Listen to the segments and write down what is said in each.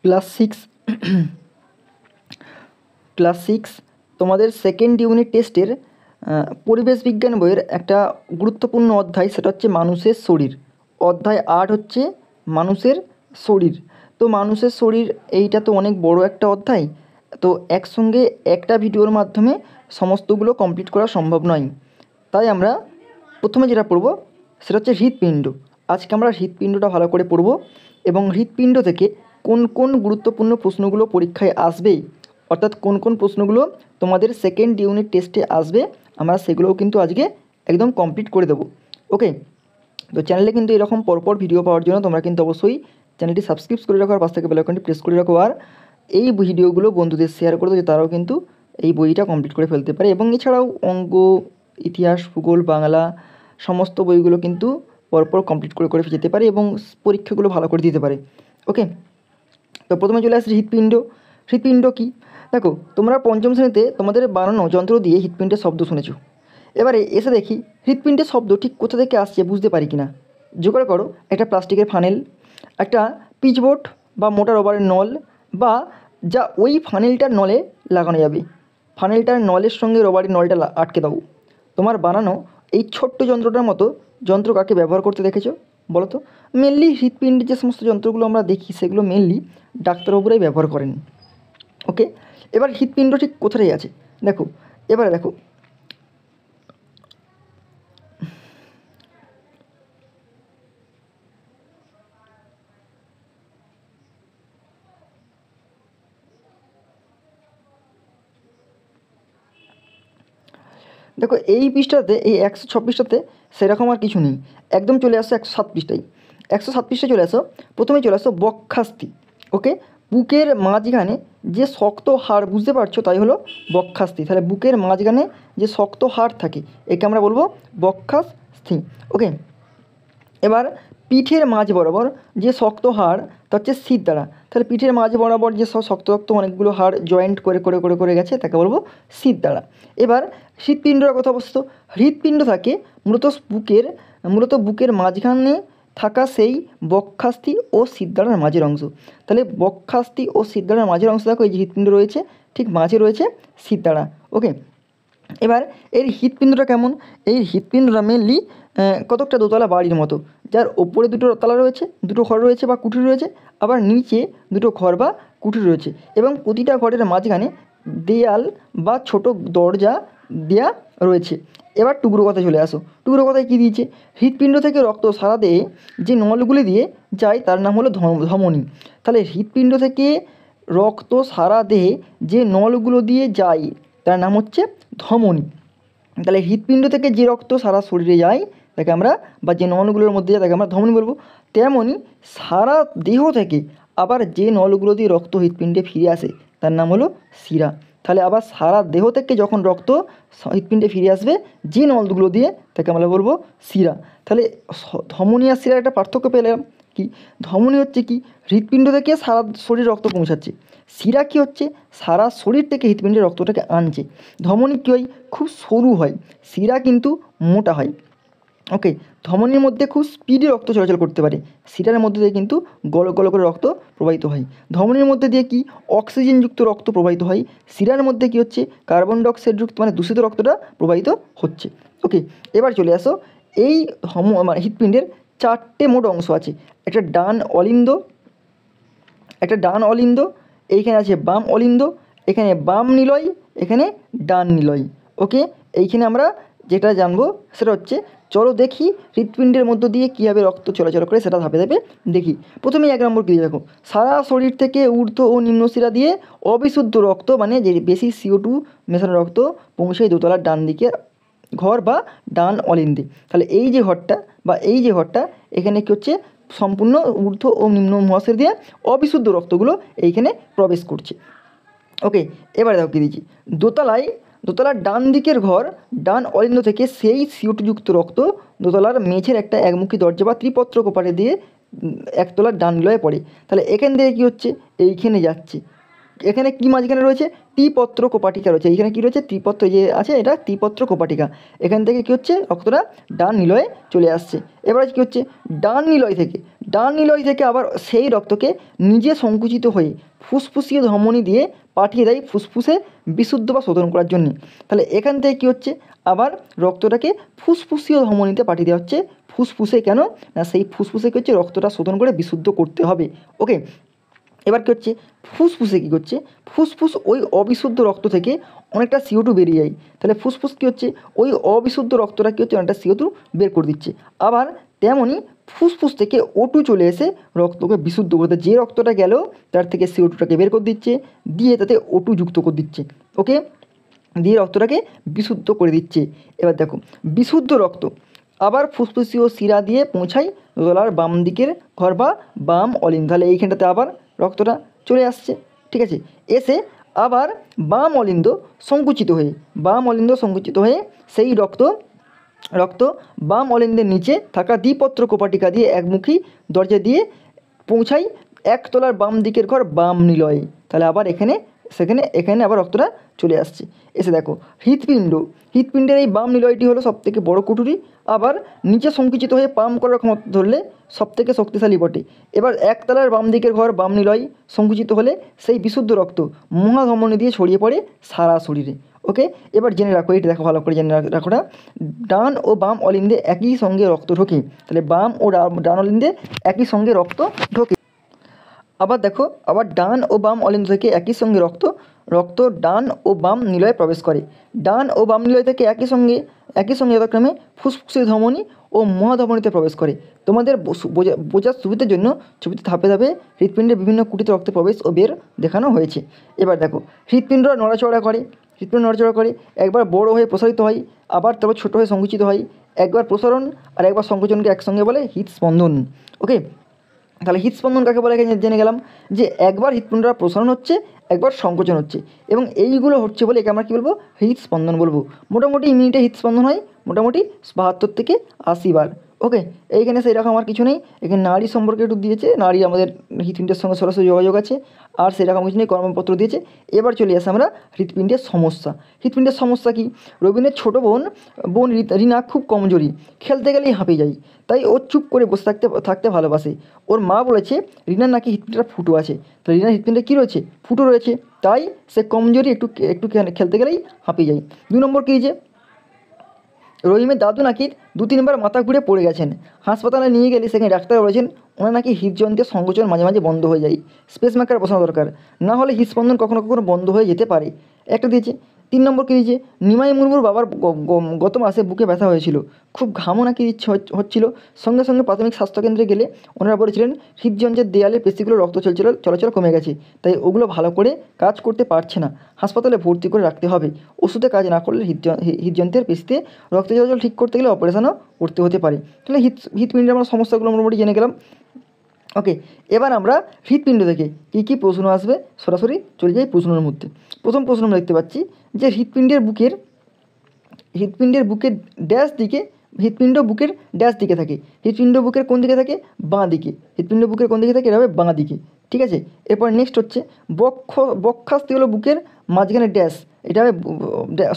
Class six তোমাদের second unit টেস্টের পরিবেশ বিজ্ঞান বইয়ের একটা গুরুত্বপূর্ণ অধ্যায়, সেটা হচ্ছে মানুষের শরীর। অধ্যায় 8 হচ্ছে মানুষের শরীর। তো মানুষের শরীর এইটা তো অনেক বড় একটা অধ্যায়, তো একসঙ্গে একটা ভিডিওর মাধ্যমে সমস্তগুলো কমপ্লিট করা সম্ভব নয়। তাই আমরা প্রথমে যেটা পড়ব সেটা হচ্ছে হৃৎপিণ্ড। আজকে আমরা হৃৎপিণ্ডটা ভালো করে পড়ব এবং হৃৎপিণ্ড থেকে কোন কোন গুরুত্বপূর্ণ প্রশ্নগুলো পরীক্ষায় আসবে, অর্থাৎ কোন কোন প্রশ্নগুলো তোমাদের সেকেন্ড ইউনিট টেস্টে আসবে, আমরা সেগুলোও কিন্তু আজকে একদম কমপ্লিট করে দেবো। ওকে, তো চ্যানেলে কিন্তু এরকম পরপর ভিডিও পাওয়ার জন্য তোমরা কিন্তু অবশ্যই চ্যানেলটি সাবস্ক্রাইব করে রাখো আর পাশ থেকে বেল আইকনটি প্রেস করে রাখো, আর এই ভিডিওগুলো বন্ধুদের শেয়ার করে দাও যে তারাও কিন্তু এই বইটা কমপ্লিট করে ফেলতে পারে। এবং এছাড়াও অঙ্ক, ইতিহাস, ভূগোল, বাংলা সমস্ত বইগুলো কিন্তু পরপর কমপ্লিট করে যেতে পারে এবং পরীক্ষাগুলো ভালো করে দিতে পারে। ওকে, তো প্রথমে চলে আসছে হৃৎপিণ্ড। হৃৎপিণ্ড কী? দেখো, তোমরা পঞ্চম শ্রেণীতে তোমাদের বানানো যন্ত্র দিয়ে হৃৎপিণ্ডের শব্দ শুনেছ। এবারে এসে দেখি হৃৎপিণ্ডের শব্দ ঠিক কোথা থেকে আসছে বুঝতে পারি কিনা। জোগাড় করো একটা প্লাস্টিকের ফানেল, একটা পিচবোর্ড বা মোটা রবারের নল, বা যা ওই ফানেলটার নলে লাগানো যাবে। ফানেলটার নলের সঙ্গে রবারের নলটা আটকে দাও। তোমার বানানো এই ছোট্ট যন্ত্রটার মতো যন্ত্র কাকে ব্যবহার করতে দেখেছো বলো তো? মেনলি হৃৎপিণ্ডের যে সমস্ত যন্ত্রগুলো আমরা দেখি সেগুলো মেনলি ডাক্তারবাবুরাই ব্যবহার করেন। ওকে, এবার হৃৎপিণ্ড ঠিক কোথায় আছে দেখো। এবারে দেখো, দেখো এই পৃষ্ঠাতে, এই 106 পৃষ্ঠাতে সেরকম আর কিছু নেই। একদম চলে আসো 107 পৃষ্ঠায়। 107 পৃষ্ঠায় চলে আসো, প্রথমে চলে আসো বক্ষাস্থি। ওকে, বুকের মাঝখানে যে শক্ত হাড়, বুঝতে পারছো, তাই হলো বক্ষাস্থি। তাহলে বুকের মাঝখানে যে শক্ত হাড় থাকে একে আমরা বলবো বক্ষাস্থি। ওকে, এবার পিঠের মাঝ বরাবর যে শক্ত হাড় তা হচ্ছে শিরদাঁড়া। তাহলে পিঠের মাঝ বরাবর যে শক্ত শক্ত অনেকগুলো হাড় জয়েন্ট করে গেছে তাকে বলবো শিরদাঁড়া। এবার হৃৎপিণ্ডর কথা অবস্থিত। হৃৎপিণ্ড থাকে মূলত বুকের মাঝখানে থাকা সেই বক্ষাস্থি ও শিরদাঁড়ার মাঝের অংশ। তাহলে বক্ষাস্থি ও শিরদাঁড়ার মাঝের অংশ দেখো, এই যে হৃৎপিণ্ড রয়েছে ঠিক মাঝে রয়েছে শিরদাঁড়া। ওকে, এবার এর হৃৎপিণ্ডটা কেমন? এই হৃৎপিণ্ডটা মেনলি কতকটা দোতলা বাড়ির মতো, যার ওপরে দুটো তলা রয়েছে, দুটো ঘর রয়েছে বা কুঠি রয়েছে, আবার নিচে দুটো ঘর বা কুঠি রয়েছে, এবং প্রতিটা ঘরের মাঝখানে দেয়াল বা ছোট দরজা দেয়া রয়েছে। এবার টুকরো কথায় চলে আসো। টুকরো কথায় কী দিয়েছে? হৃৎপিণ্ড থেকে রক্ত সারা দেহে যে নলগুলি দিয়ে যায় তার নাম হলো ধমনী। তাহলে হৃৎপিণ্ড থেকে রক্ত সারা দেহে যে নলগুলো দিয়ে যায় তার নাম হচ্ছে ধমনী। তাহলে হৃৎপিণ্ড থেকে যে রক্ত সারা শরীরে যায় তাকে আমরা, বা যে নলগুলোর মধ্যে যায় তাকে আমরা ধমনী বলবো। তেমনই সারা দেহ থেকে আবার যে নলগুলো দিয়ে রক্ত হৃৎপিণ্ডে ফিরে আসে তার নাম হলো শিরা। তাহলে আবার সারা দেহ থেকে যখন রক্ত হৃৎপিণ্ডে ফিরে আসবে যে নলগুলো দিয়ে তাকে আমরা বলবো শিরা। তাহলে ধমনী আর শিরার একটা পার্থক্য পেলাম কি? ধমনী হচ্ছে কি? হৃৎপিণ্ড থেকে সারা শরীর রক্ত পৌঁছাচ্ছে। শিরা কী হচ্ছে? সারা শরীর থেকে হৃৎপিণ্ডের রক্তটাকে আনছে। ধমনী কী হয়? খুব সরু হয়, শিরা কিন্তু মোটা হয়। ওকে, ধমনীর মধ্যে খুব স্পিডে রক্ত চলাচল করতে পারে, শিরার মধ্যে দিয়ে কিন্তু গল গল করে রক্ত প্রবাহিত হয়। ধমনীর মধ্যে দিয়ে কি অক্সিজেনযুক্ত রক্ত প্রবাহিত হয়, শিরার মধ্যে কি হচ্ছে কার্বন ডাইঅক্সাইডযুক্ত মানে দূষিত রক্তটা প্রবাহিত হচ্ছে। ওকে, এবার চলে আসো, এই হৃৎপিণ্ডের 4টে মোট অংশ আছে। একটা ডান অলিন্দ, এইখানে আছে বাম অলিন্দ, এখানে বাম নিলয়, এখানে ডান নিলয়। ওকে, এইখানে আমরা যেটা জানবো সেটা হচ্ছে, চলো দেখি হৃৎপিণ্ডের মধ্য দিয়ে কীভাবে রক্ত চলাচল করে সেটা ধাপে ধাপে দেখি। প্রথমেই 1 নম্বর কী দেখো, সারা শরীর থেকে ঊর্ধ্ব ও নিম্ন শিরা দিয়ে অবিশুদ্ধ রক্ত, মানে যে বেশি CO2 মেশানো রক্ত পৌঁছায় দোতলার ডান দিকে ঘর বা ডান অলিন্দে। তাহলে এই যে ঘরটা এখানে কী হচ্ছে, সম্পূর্ণ ঊর্ধ্ব ও নিম্ন মহাশয় দিয়ে অবিশুদ্ধ রক্তগুলো এইখানে প্রবেশ করছে। ওকে, এবারে দেখো কী দিচ্ছি, দোতলার ডান দিকের ঘর ডান অলিন্দ থেকে সেই CO2 রক্ত দোতলার মেঝের একটা একমুখী দরজা বা ত্রিপত্র কোপারে দিয়ে একতলার ডান নিলয়ে পড়ে। তাহলে এখান থেকে কী হচ্ছে, এইখানে যাচ্ছে, এখানে কি মাঝখানে রয়েছে ত্রিপত্র কোপাটিকা রয়েছে, এখানে কি রয়েছে ত্রিপত্র যে আছে এটা ত্রিপত্র কোপাটিকা। এখান থেকে কি হচ্ছে রক্তটা ডান নিলয়ে চলে আসছে। এবার কি হচ্ছে ডান নিলয় থেকে আবার সেই রক্তকে নিজে সংকুচিত হয়ে ফুসফুসীয় ধমনী দিয়ে পাঠিয়ে দেয় ফুসফুসে বিশুদ্ধ বা শোধন করার জন্য। তাহলে এখান থেকে কি হচ্ছে আবার রক্তটাকে ফুসফুসীয় ধমনীতে পাঠিয়ে দেওয়া হচ্ছে। ফুসফুসে কেন না সেই ফুসফুসে কি হচ্ছে রক্তটা শোধন করে বিশুদ্ধ করতে হবে। ওকে, এবার কী হচ্ছে ফুসফুসে কী করছে ফুসফুস ওই অবিশুদ্ধ রক্ত থেকে অনেকটা CO2 বেরিয়ে যায়। তাহলে ফুসফুস কী হচ্ছে ওই অবিশুদ্ধ রক্তটা কী হচ্ছে অনেকটা CO2 বের করে দিচ্ছে। আবার তেমনই ফুসফুস থেকে O2 চলে এসে রক্তকে বিশুদ্ধ করতে, যে রক্তটা গেল তার থেকে CO2টাকে বের করে দিচ্ছে, দিয়ে তাতে O2 যুক্ত করে দিচ্ছে। ওকে, দিয়ে রক্তটাকে বিশুদ্ধ করে দিচ্ছে। এবার দেখো বিশুদ্ধ রক্ত আবার ফুসফুসীয় শিরা দিয়ে পৌঁছায় গলার বাম দিকের ঘর বা বাম অলিন্দ। তাহলে এইখানটাতে আবার রক্তটা চলে আসছে, ঠিক আছে। এসে আবার বাম অলিন্দ সংকুচিত হয়ে সেই রক্ত বাম অলিন্দের নিচে থাকা দ্বিপত্র কোপাটিকা দিয়ে একমুখী দরজা দিয়ে পৌঁছায় একতলার বাম দিকের ঘর বাম নিলয়ে। তাহলে আবার এখানে আবার রক্তটা চলে আসছে। এসে দেখো হৃৎপিণ্ডের এই বাম নিলয়টি হলো সবথেকে বড় কুঠুরি, আবার নিচে সংকুচিত হয়ে পাম্প করার ক্ষমতা ধরলে সবথেকে শক্তিশালী বটে। এবার একতলার বাম দিকের ঘর বাম নিলয় সংকুচিত হলে সেই বিশুদ্ধ রক্ত মহাধমনী দিয়ে ছড়িয়ে পড়ে সারা শরীরে। ওকে, এবার জেনে রাখো, এটা দেখো ভালো করে জেনে রাখোটা, ডান ও বাম অলিন্দে একই সঙ্গে রক্ত ঢোকে। তাহলে বাম ও ডান অলিন্দে একই সঙ্গে রক্ত ঢোকে। আবার দেখো আবার ডান ও বাম অলিন্দ থেকে একই সঙ্গে রক্ত ডান ও বাম নিলয়ে প্রবেশ করে। ডান ও বাম নিলয় থেকে একই সঙ্গে যথাক্রমে ফুসফুসের ধমনী ও মহাধমনীতে প্রবেশ করে। তোমাদের বোঝার সুবিধার জন্য ছবিতে ধাপে ধাপে হৃৎপিণ্ডের বিভিন্ন কুটিতে রক্তের প্রবেশ ও বের দেখানো হয়েছে। এবার দেখো হৃৎপিণ্ড নড়াচড়া করে, একবার বড় হয়ে প্রসারিত হয়, আবার তারপর ছোটো হয়ে সংকুচিত হয়। একবার প্রসারণ আর একবার সংকোচনকে একসঙ্গে বলে হৃৎস্পন্দন। ওকে, তাহলে হৃৎস্পন্দন কাকে বলে জেনে গেলাম যে একবার হৃৎপিণ্ডটা প্রসারণ হচ্ছে, একবার সংকোচন হচ্ছে, এবং এইগুলো হচ্ছে বলে একে আমরা কী বলবো হৃৎস্পন্দন বলবো। মোটামুটি মিনিটে হৃৎস্পন্দন হয় মোটামুটি 72 থেকে 80 বার। ওকে, এইখানে সেই রকম আর কিছু নেই। এখানে নাড়ি সম্পর্কে একটু দিয়েছে, নাড়ি আমাদের হৃৎপিণ্ডের সঙ্গে সরাসরি যোগাযোগ আছে, আর সেরকম কিছু নেই, কর্মপত্র দিয়েছে। এবার চলে আসে আমরা হৃৎপিণ্ডের সমস্যা কী। রবীন্দ্রের ছোটো বোন রিনা খুব কমজোরি, খেলতে গেলেই হাঁপিয়ে যায়, তাই ও চুপ করে বসে থাকতে ভালোবাসে। ওর মা বলেছে রিনার নাকি হৃৎপিণ্ডটা ফুটো আছে। তো রিনার হৃৎপিণ্ডে কী রয়েছে ফুটো রয়েছে, তাই সে কমজোরি, একটু খেলতে গেলেই হাঁপিয়ে যায়। 2 নম্বর কী যে রহিমের দাদু নাকি 2-3 বার মাথা ঘুরে পড়ে গেছেন। হাসপাতালে নিয়ে গেলে সেখানে ডাক্তার বলেছেন ওনার নাকি হৃদযন্ত্রের সংকোচন মাঝে মাঝে বন্ধ হয়ে যায়, স্পেস মেকার বসানো দরকার, না হলে হৃদস্পন্দন কখনো বন্ধ হয়ে যেতে পারে। একটা দিয়েছে। 3 নম্বর কী দিয়েছে নিমাই মুর্মুর বাবার গত মাসে বুকে ব্যথা হয়েছিল, খুব ঘামও নাকি ইচ্ছে হচ্ছিল। সঙ্গে সঙ্গে প্রাথমিক স্বাস্থ্যকেন্দ্রে গেলে ওনারা বলেছিলেন হৃদযন্ত্রের দেয়ালে পেশিগুলো রক্ত চলাচল কমে গেছে, তাই ওগুলো ভালো করে কাজ করতে পারছে না, হাসপাতালে ভর্তি করে রাখতে হবে। ওষুধে কাজ না করলে হৃদযন্ত্রের পেশিতে রক্ত চলাচল ঠিক করতে গেলে অপারেশনও করতে হতে পারে। তাহলে হৃৎপিণ্ডের আমরা সমস্যাগুলো মোটামুটি জেনে গেলাম। ওকে, এবার আমরা হৃৎপিণ্ড থেকে কী প্রশ্ন আসবে সরাসরি চলে যাই প্রশ্নের মধ্যে। প্রথম প্রশ্ন আমরা দেখতে পাচ্ছি যে হৃৎপিণ্ড বুকের ড্যাশ দিকে থাকে। হৃৎপিণ্ড বুকের কোন দিকে থাকে বাঁ দিকে। হৃৎপিণ্ড বুকের কোন দিকে থাকে এটা হবে বাঁ দিকে, ঠিক আছে। এরপর নেক্সট হচ্ছে বক্ষাস্থি হলো বুকের মাঝখানে ড্যাশ, এটা হবে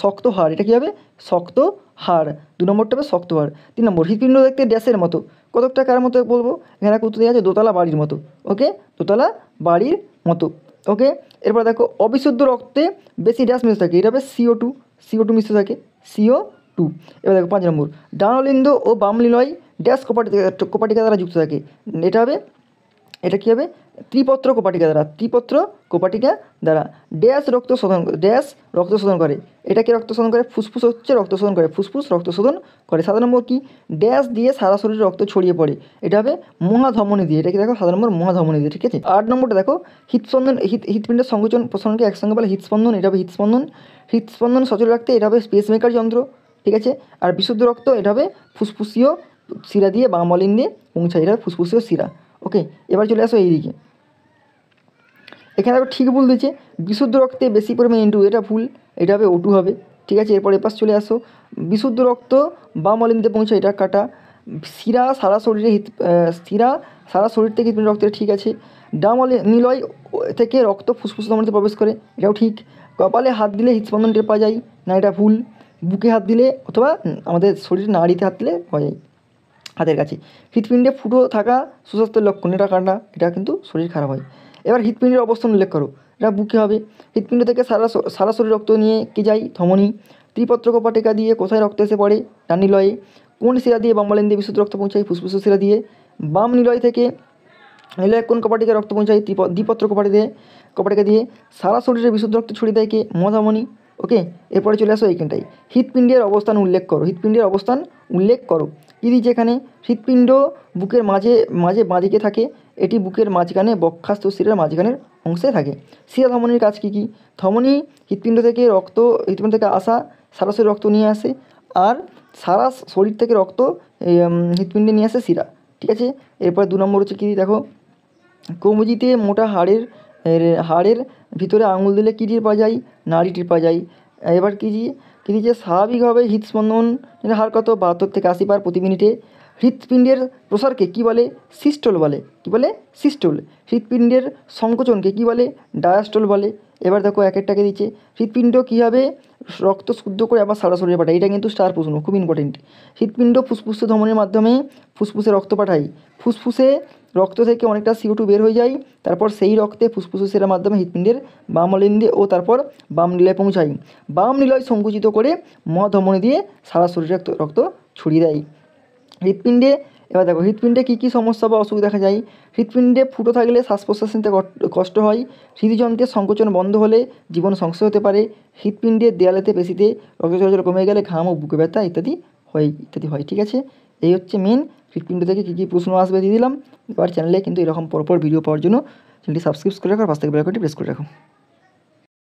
শক্ত হাড়, এটা কী হবে শক্ত হাড়। 2 নম্বরটা হবে শক্ত হাড়। 3 নম্বর হৃৎপিণ্ড দেখতে ড্যাশের মতো, কতকটা কার মতো বলবো, এখানে উত্তর দেওয়া আছে দোতলা বাড়ির মতো। ওকে, দোতলা বাড়ির মতো। ওকে, এরপর দেখো অবিশুদ্ধ রক্তে বেশি ড্যাশ মিশে থাকে, এটা হবে CO2 মিশে থাকে CO2। এবার দেখো 5 নম্বর ডান অলিন্দ ও বাম নিলয় ড্যাশ কোপাটিকা দ্বারা যুক্ত থাকে, এটা কী হবে ত্রিপত্র কোপাটিকা দ্বারা ড্যাশ রক্ত শোধন করে। এটা কি রক্ত শোধন করে ফুসফুস হচ্ছে রক্ত শোধন করে, ফুসফুস রক্ত শোধন করে। 7 নম্বর কি ড্যাশ দিয়ে সারা শরীরে রক্ত ছড়িয়ে পড়ে, এটা হবে মহাধমনী দিয়ে, এটা কি দেখো 7 নম্বর মহাধমনী দিয়ে, ঠিক আছে। 8 নম্বরটা দেখো হৃৎপিণ্ডের সংকোচন প্রসারণকে একসঙ্গে বলে হৃৎস্পন্দন, এটা হবে হৃৎস্পন্দন সচল রাখতে এটা হবে স্পেস মেকার যন্ত্র, ঠিক আছে। আর বিশুদ্ধ রক্ত এটা হবে ফুসফুসীয় শিরা দিয়ে বাম অলিন্দে পৌঁছায়, এটা হবে ফুসফুসীয় শিরা। ওকে, এবার চলে আসো এইদিকে, এখানে ঠিক ভুল দিয়েছে বিশুদ্ধ রক্তে বেশি পরিমাণে ইনটু, এটা ভুল, এটা হবে O2 হবে, ঠিক আছে। এরপর এপাশ চলে আসো বিশুদ্ধ রক্ত বাম অলিন্দে পৌঁছায়, এটা কাটা। শিরা সারা শরীর থেকে হৃৎপিণ্ড রক্তের, ঠিক আছে। ডাম নিলয় থেকে রক্ত ফুসফুস ধমনীতে প্রবেশ করে, এটাও ঠিক। কপালে হাত দিলে হৃদস্পন্দন টের পাওয়া যায়, না এটা ভুল। বুকে হাত দিলে অথবা আমাদের শরীরের নাড়িতে হাত দিলে পাওয়া যায় হাতের কাছে। হৃৎপিণ্ডে ফুটো থাকা সুস্বাস্থ্যের লক্ষণ, এটা কাটা, এটা কিন্তু শরীর খারাপ হয়। এবার হৃৎপিণ্ডের অবস্থান উল্লেখ করো, এটা বুকে হবে। হৃৎপিণ্ড থেকে সারা শরীর রক্ত নিয়ে কে যায়? ধমনী। ত্রিপত্র কপাটিকা দিয়ে কোথায় রক্ত এসে পড়ে? ডান নিলয়ে। কোন শিরা দিয়ে বাম দিয়ে বিশুদ্ধ রক্ত পৌঁছায়? ফুসফুস শিরা দিয়ে। বাম নিলয় থেকে নিলয়ে কোন কপাটিকা রক্ত পৌঁছায়? দ্বিপত্র কপাটিকা দিয়ে। সারা শরীরে বিশুদ্ধ রক্ত ছড়িয়ে দেয় কে? মহাধমনী। ওকে, এরপরে চলে আসো এইখানটায়, হৃৎপিণ্ডের অবস্থান উল্লেখ করো। হৃৎপিণ্ডের অবস্থান উল্লেখ করো, কী দিচ্ছে এখানে? হৃৎপিণ্ড বুকের মাঝে বাঁদিকে থাকে, এটি বুকের মাঝখানে বক্ষাস্থ শিরার মাঝখানের অংশে থাকে। শিরা ধমনীর কাজ কী কী? ধমনী হৃৎপিণ্ড থেকে আসা সরাসরি রক্ত নিয়ে আসে, আর সারা শরীর থেকে রক্ত হৃৎপিণ্ডে নিয়ে আসে শিরা। ঠিক আছে, এরপর 2 নম্বর হচ্ছে কী, দেখো, কবজিতে মোটা হাড়ের ভিতরে আঙুল দিলে কী টের পাওয়া যায়? নাড়ি টের পাওয়া যায়। এবার কী দিচ্ছে? স্বাভাবিকভাবে হৃদস্পন্দন হার কত? 72 থেকে 80 বার প্রতি মিনিটে। হৃৎপিণ্ডের প্রসারকে কী বলে? সিস্টোল বলে। কী বলে? সিস্টোল। হৃৎপিণ্ডের সংকোচনকে কী বলে? ডায়াস্টোল বলে। এবার দেখো এক একটাকে দিচ্ছে। হৃৎপিণ্ড কীভাবে রক্ত শুদ্ধ করে আবার সারা শরীরে পাঠায়? এটা কিন্তু স্টার প্রশ্ন, খুব ইম্পর্টেন্ট। হৃৎপিণ্ড ফুসফুস ধমনীর মাধ্যমে ফুসফুসে রক্ত পাঠায়। ফুসফুসে রক্ত থেকে অনেকটা CO2 বের হয়ে যায়, তারপর সেই রক্তে ফুসফুসের শিরার মাধ্যমে হৃৎপিণ্ডের বাম অলিন্দে ও তারপর বাম নিলয়ে পৌঁছায়। বাম নিলয় সংকুচিত করে মহাধমনী দিয়ে সারা শরীরে রক্ত ছড়িয়ে দেয়। হৃৎপিণ্ডে এবার দেখো, হৃৎপিণ্ডে কী কী সমস্যা বা অসুখ দেখা যায়? হৃৎপিণ্ডে ফুটো থাকলে শ্বাস প্রশ্বাস নিতে কষ্ট হয়। হৃদযন্ত্রের সংকোচন বন্ধ হলে জীবন সংশয় হতে পারে। হৃৎপিণ্ডের দেয়ালেতে পেশিতে রক্ত চলাচল কমে গেলে ঘাম ও বুকে ব্যথা ইত্যাদি হয়। ঠিক আছে, এই হচ্ছে মেন হৃৎপিণ্ড থেকে কী কী প্রশ্ন আসবে দিয়ে দিলাম। এবার চ্যানেলে কিন্তু এরকম পরপর ভিডিও পাওয়ার জন্য চ্যানেলটি সাবস্ক্রাইব করে রাখো, আর পাশ থেকে বেল আইকনটি প্রেস করে রাখো।